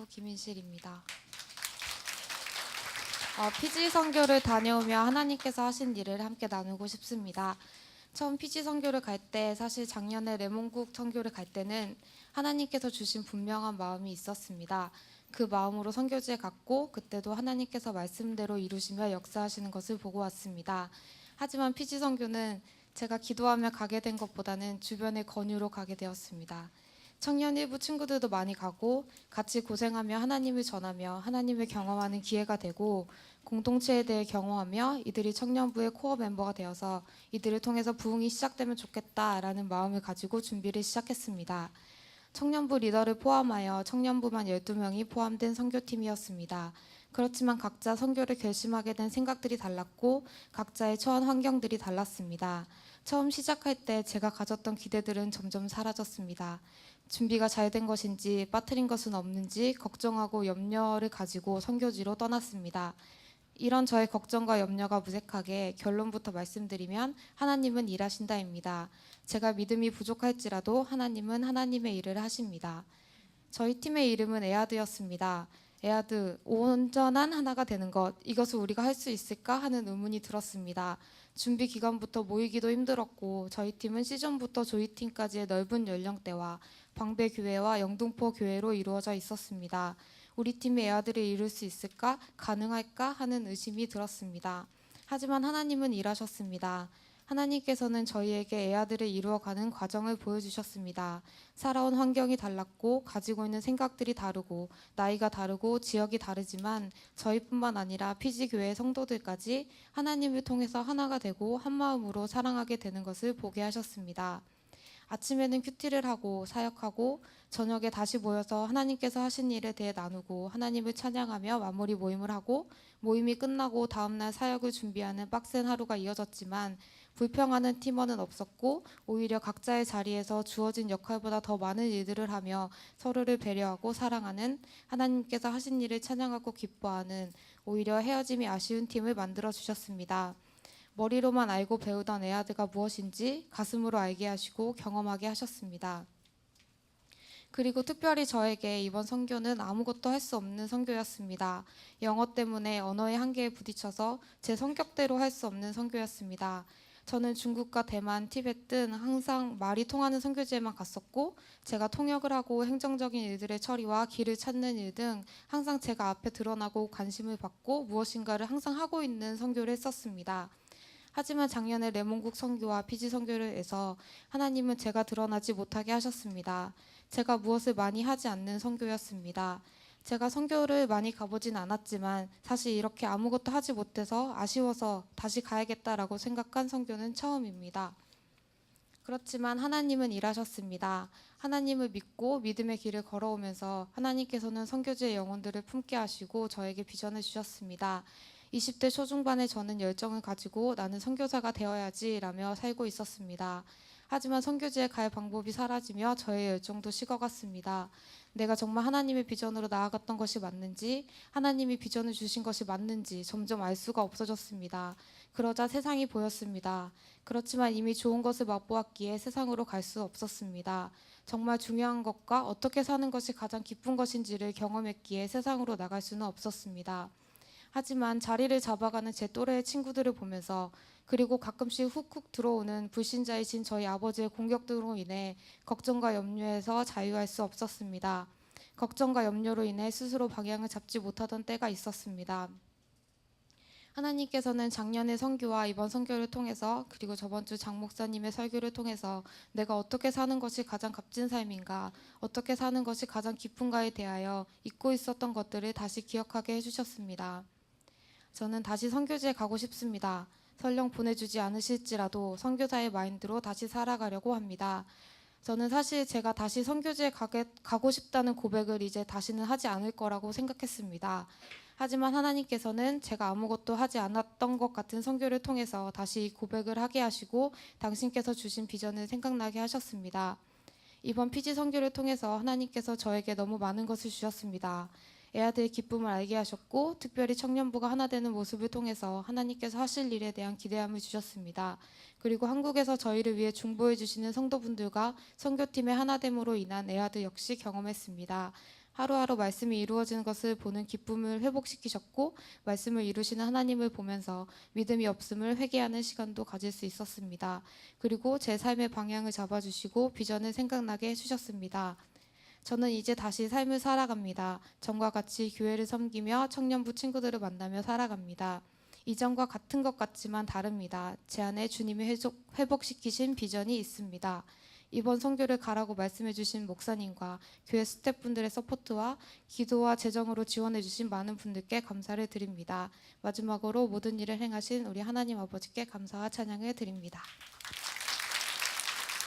청년부 김인실입니다. 피지 선교를 다녀오며 하나님께서 하신 일을 함께 나누고 싶습니다. 처음 피지 선교를 갈 때, 사실 작년에 레몬국 선교를 갈 때는 하나님께서 주신 분명한 마음이 있었습니다. 그 마음으로 선교지에 갔고 그때도 하나님께서 말씀대로 이루시며 역사하시는 것을 보고 왔습니다. 하지만 피지 선교는 제가 기도하며 가게 된 것보다는 주변의 권유로 가게 되었습니다. 청년 일부 친구들도 많이 가고 같이 고생하며 하나님을 전하며 하나님을 경험하는 기회가 되고, 공동체에 대해 경험하며 이들이 청년부의 코어 멤버가 되어서 이들을 통해서 부흥이 시작되면 좋겠다라는 마음을 가지고 준비를 시작했습니다. 청년부 리더를 포함하여 청년부만 12명이 포함된 선교팀이었습니다. 그렇지만 각자 선교를 결심하게 된 생각들이 달랐고 각자의 처한 환경들이 달랐습니다. 처음 시작할 때 제가 가졌던 기대들은 점점 사라졌습니다. 준비가 잘 된 것인지 빠뜨린 것은 없는지 걱정하고 염려를 가지고 선교지로 떠났습니다. 이런 저의 걱정과 염려가 무색하게 결론부터 말씀드리면 하나님은 일하신다입니다. 제가 믿음이 부족할지라도 하나님은 하나님의 일을 하십니다. 저희 팀의 이름은 에아드였습니다. 에아드, 온전한 하나가 되는 것, 이것을 우리가 할 수 있을까 하는 의문이 들었습니다. 준비 기간부터 모이기도 힘들었고 저희 팀은 시즌부터 조이팀까지의 넓은 연령대와 방배교회와 영등포 교회로 이루어져 있었습니다. 우리 팀의 에아드를 이룰 수 있을까? 가능할까? 하는 의심이 들었습니다. 하지만 하나님은 일하셨습니다. 하나님께서는 저희에게 에아드를 이루어가는 과정을 보여주셨습니다. 살아온 환경이 달랐고 가지고 있는 생각들이 다르고 나이가 다르고 지역이 다르지만 저희뿐만 아니라 피지교회 성도들까지 하나님을 통해서 하나가 되고 한마음으로 사랑하게 되는 것을 보게 하셨습니다. 아침에는 큐티를 하고 사역하고 저녁에 다시 모여서 하나님께서 하신 일에 대해 나누고 하나님을 찬양하며 마무리 모임을 하고, 모임이 끝나고 다음날 사역을 준비하는 빡센 하루가 이어졌지만 불평하는 팀원은 없었고 오히려 각자의 자리에서 주어진 역할보다 더 많은 일들을 하며 서로를 배려하고 사랑하는, 하나님께서 하신 일을 찬양하고 기뻐하는, 오히려 헤어짐이 아쉬운 팀을 만들어 주셨습니다. 머리로만 알고 배우던 에아드가 무엇인지 가슴으로 알게 하시고 경험하게 하셨습니다. 그리고 특별히 저에게 이번 선교는 아무것도 할 수 없는 선교였습니다. 영어 때문에 언어의 한계에 부딪혀서 제 성격대로 할 수 없는 선교였습니다. 저는 중국과 대만, 티베트 등 항상 말이 통하는 선교지에만 갔었고 제가 통역을 하고 행정적인 일들의 처리와 길을 찾는 일 등 항상 제가 앞에 드러나고 관심을 받고 무엇인가를 항상 하고 있는 선교를 했었습니다. 하지만 작년에 레몬국 선교와 피지 선교를 해서 하나님은 제가 드러나지 못하게 하셨습니다. 제가 무엇을 많이 하지 않는 선교였습니다. 제가 선교를 많이 가보진 않았지만 사실 이렇게 아무것도 하지 못해서 아쉬워서 다시 가야겠다라고 생각한 선교는 처음입니다. 그렇지만 하나님은 일하셨습니다. 하나님을 믿고 믿음의 길을 걸어오면서 하나님께서는 선교지의 영혼들을 품게 하시고 저에게 비전을 주셨습니다. 20대 초중반에 저는 열정을 가지고 나는 선교사가 되어야지라며 살고 있었습니다. 하지만 선교지에 갈 방법이 사라지며 저의 열정도 식어갔습니다. 내가 정말 하나님의 비전으로 나아갔던 것이 맞는지, 하나님이 비전을 주신 것이 맞는지 점점 알 수가 없어졌습니다. 그러자 세상이 보였습니다. 그렇지만 이미 좋은 것을 맛보았기에 세상으로 갈 수 없었습니다. 정말 중요한 것과 어떻게 사는 것이 가장 기쁜 것인지를 경험했기에 세상으로 나갈 수는 없었습니다. 하지만 자리를 잡아가는 제 또래의 친구들을 보면서, 그리고 가끔씩 훅훅 들어오는 불신자이신 저희 아버지의 공격들로 인해 걱정과 염려에서 자유할 수 없었습니다. 걱정과 염려로 인해 스스로 방향을 잡지 못하던 때가 있었습니다. 하나님께서는 작년의 선교와 이번 선교를 통해서, 그리고 저번 주 장 목사님의 설교를 통해서 내가 어떻게 사는 것이 가장 값진 삶인가, 어떻게 사는 것이 가장 기쁜가에 대하여 잊고 있었던 것들을 다시 기억하게 해주셨습니다. 저는 다시 선교지에 가고 싶습니다. 설령 보내주지 않으실지라도 선교사의 마인드로 다시 살아가려고 합니다. 저는 사실 제가 다시 선교지에 가고 싶다는 고백을 이제 다시는 하지 않을 거라고 생각했습니다. 하지만 하나님께서는 제가 아무것도 하지 않았던 것 같은 선교를 통해서 다시 고백을 하게 하시고 당신께서 주신 비전을 생각나게 하셨습니다. 이번 피지 선교를 통해서 하나님께서 저에게 너무 많은 것을 주셨습니다. 에아드의 기쁨을 알게 하셨고 특별히 청년부가 하나 되는 모습을 통해서 하나님께서 하실 일에 대한 기대함을 주셨습니다. 그리고 한국에서 저희를 위해 중보해 주시는 성도분들과 선교팀의 하나됨으로 인한 에아드 역시 경험했습니다. 하루하루 말씀이 이루어지는 것을 보는 기쁨을 회복시키셨고 말씀을 이루시는 하나님을 보면서 믿음이 없음을 회개하는 시간도 가질 수 있었습니다. 그리고 제 삶의 방향을 잡아주시고 비전을 생각나게 해주셨습니다. 저는 이제 다시 삶을 살아갑니다. 전과 같이 교회를 섬기며 청년부 친구들을 만나며 살아갑니다. 이전과 같은 것 같지만 다릅니다. 제 안에 주님이 회복시키신 비전이 있습니다. 이번 선교를 가라고 말씀해 주신 목사님과 교회 스태프분들의 서포트와 기도와 재정으로 지원해 주신 많은 분들께 감사를 드립니다. 마지막으로 모든 일을 행하신 우리 하나님 아버지께 감사와 찬양을 드립니다.